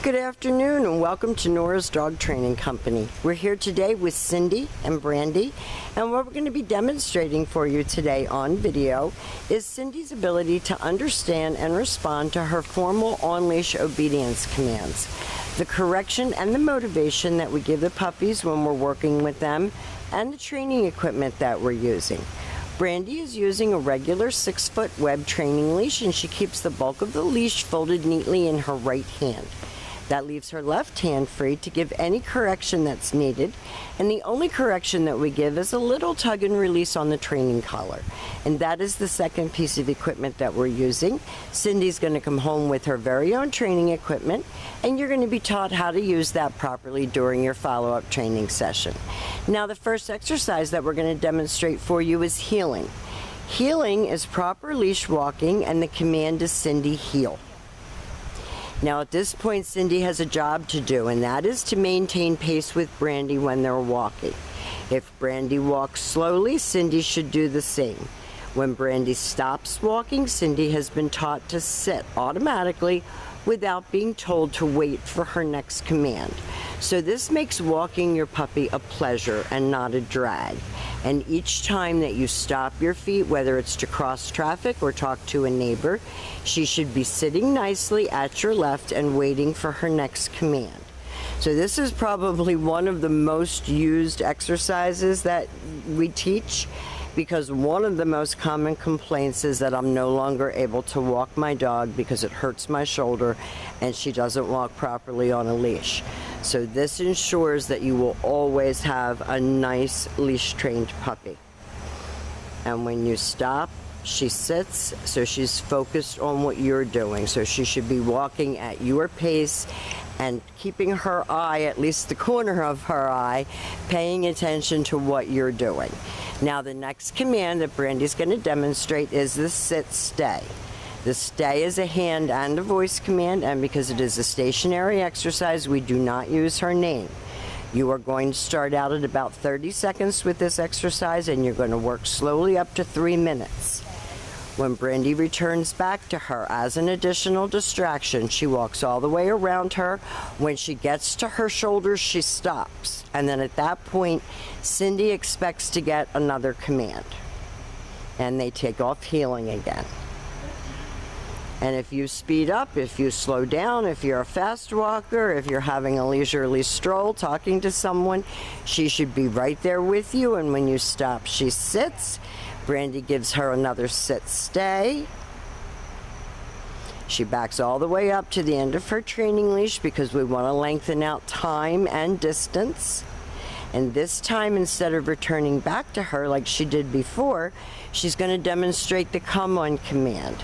Good afternoon and welcome to Nora's Dog Training Company. We're here today with Cindy and Brandy, and what we're going to be demonstrating for you today on video is Cindy's ability to understand and respond to her formal on-leash obedience commands, the correction and the motivation that we give the puppies when we're working with them, and the training equipment that we're using. Brandy is using a regular 6-foot web training leash, and she keeps the bulk of the leash folded neatly in her right hand. That leaves her left hand free to give any correction that's needed, and the only correction that we give is a little tug and release on the training collar, and that is the second piece of equipment that we're using. Cindy's going to come home with her very own training equipment, and you're going to be taught how to use that properly during your follow-up training session. Now, the first exercise that we're going to demonstrate for you is heeling. Heeling is proper leash walking, and the command is Cindy, heel. Now at this point, Cindy has a job to do, and that is to maintain pace with Brandy when they're walking. If Brandy walks slowly, Cindy should do the same. When Brandy stops walking, Cindy has been taught to sit automatically without being told to wait for her next command. So this makes walking your puppy a pleasure and not a drag. And each time that you stop your feet, whether it's to cross traffic or talk to a neighbor, she should be sitting nicely at your left and waiting for her next command. So this is probably one of the most used exercises that we teach, because one of the most common complaints is that I'm no longer able to walk my dog because it hurts my shoulder and she doesn't walk properly on a leash. So this ensures that you will always have a nice leash-trained puppy. And when you stop, she sits, so she's focused on what you're doing. So she should be walking at your pace and keeping her eye, at least the corner of her eye, paying attention to what you're doing. Now the next command that Brandy's going to demonstrate is the sit-stay. The stay is a hand and a voice command, and because it is a stationary exercise, we do not use her name. You are going to start out at about 30 seconds with this exercise, and you're going to work slowly up to 3 minutes. When Brandy returns back to her as an additional distraction, she walks all the way around her. When she gets to her shoulders, she stops. And then at that point, Cindy expects to get another command. And they take off heeling again. And if you speed up, if you slow down, if you're a fast walker, if you're having a leisurely stroll, talking to someone, she should be right there with you. And when you stop, she sits. Brandy gives her another sit-stay. She backs all the way up to the end of her training leash because we want to lengthen out time and distance. And this time, instead of returning back to her like she did before, she's going to demonstrate the come on command.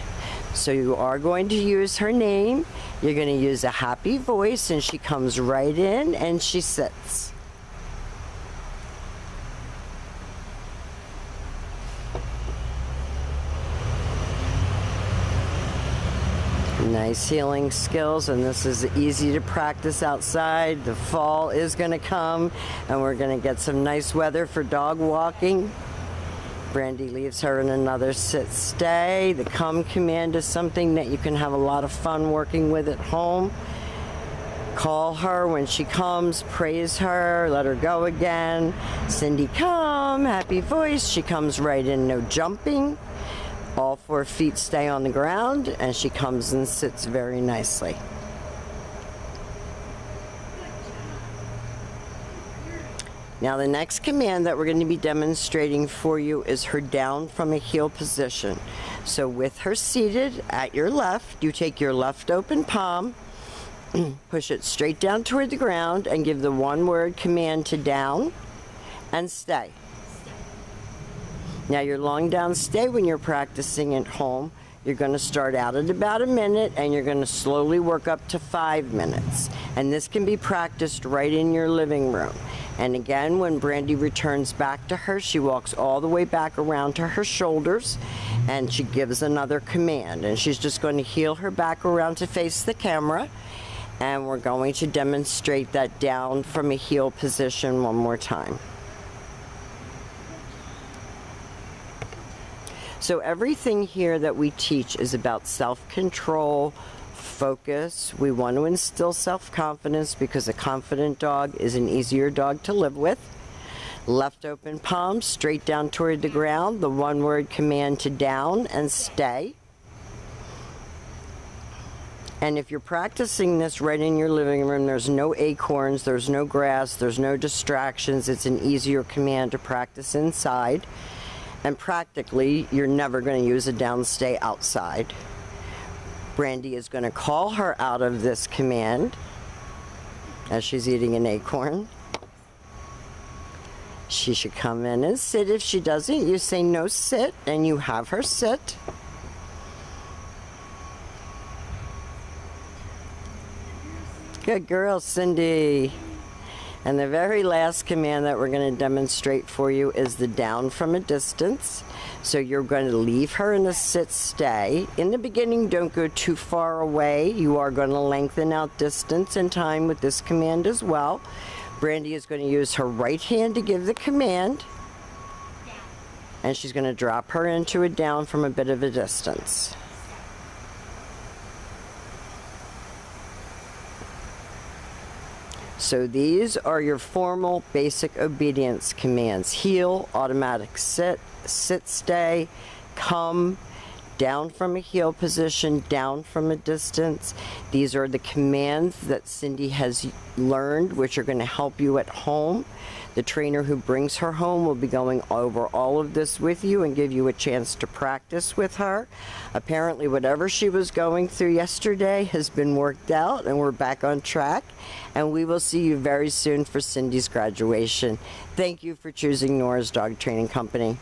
So you are going to use her name, you're going to use a happy voice, and she comes right in and she sits. Nice heeling skills, and this is easy to practice outside. The fall is going to come, and we're going to get some nice weather for dog walking. Brandy leaves her in another sit-stay. The come command is something that you can have a lot of fun working with at home. Call her when she comes, praise her, let her go again. Cindy, come, happy voice. She comes right in, no jumping. All 4 feet stay on the ground, and she comes and sits very nicely. Now the next command that we're going to be demonstrating for you is her down from a heel position. So with her seated at your left, you take your left open palm, push it straight down toward the ground, and give the one-word command to down and stay. Now your long down stay, when you're practicing at home, you're going to start out at about a minute, and you're going to slowly work up to 5 minutes. And this can be practiced right in your living room. And again, when Brandy returns back to her, she walks all the way back around to her shoulders, and she gives another command. And she's just going to heel her back around to face the camera. And we're going to demonstrate that down from a heel position one more time. So everything here that we teach is about self-control, Focus. We want to instill self-confidence because a confident dog is an easier dog to live with. Left open palm straight down toward the ground. The one-word command to down and stay. And if you're practicing this right in your living room, there's no acorns, there's no grass, there's no distractions. It's an easier command to practice inside. And practically, you're never going to use a down stay outside. Brandy is going to call her out of this command as she's eating an acorn. She should come in and sit. If she doesn't, you say no sit, and you have her sit. Good girl, Cindy. And the very last command that we're going to demonstrate for you is the down from a distance. So you're going to leave her in a sit stay. In the beginning, don't go too far away. You are going to lengthen out distance and time with this command as well. Brandy is going to use her right hand to give the command. And she's going to drop her into a down from a bit of a distance. So these are your formal basic obedience commands. Heel, automatic sit, sit stay, come, down from a heel position, down from a distance. These are the commands that Cindy has learned, which are going to help you at home. The trainer who brings her home will be going over all of this with you and give you a chance to practice with her. Apparently, whatever she was going through yesterday has been worked out, and we're back on track. And we will see you very soon for Cindy's graduation. Thank you for choosing Nora's Dog Training Company.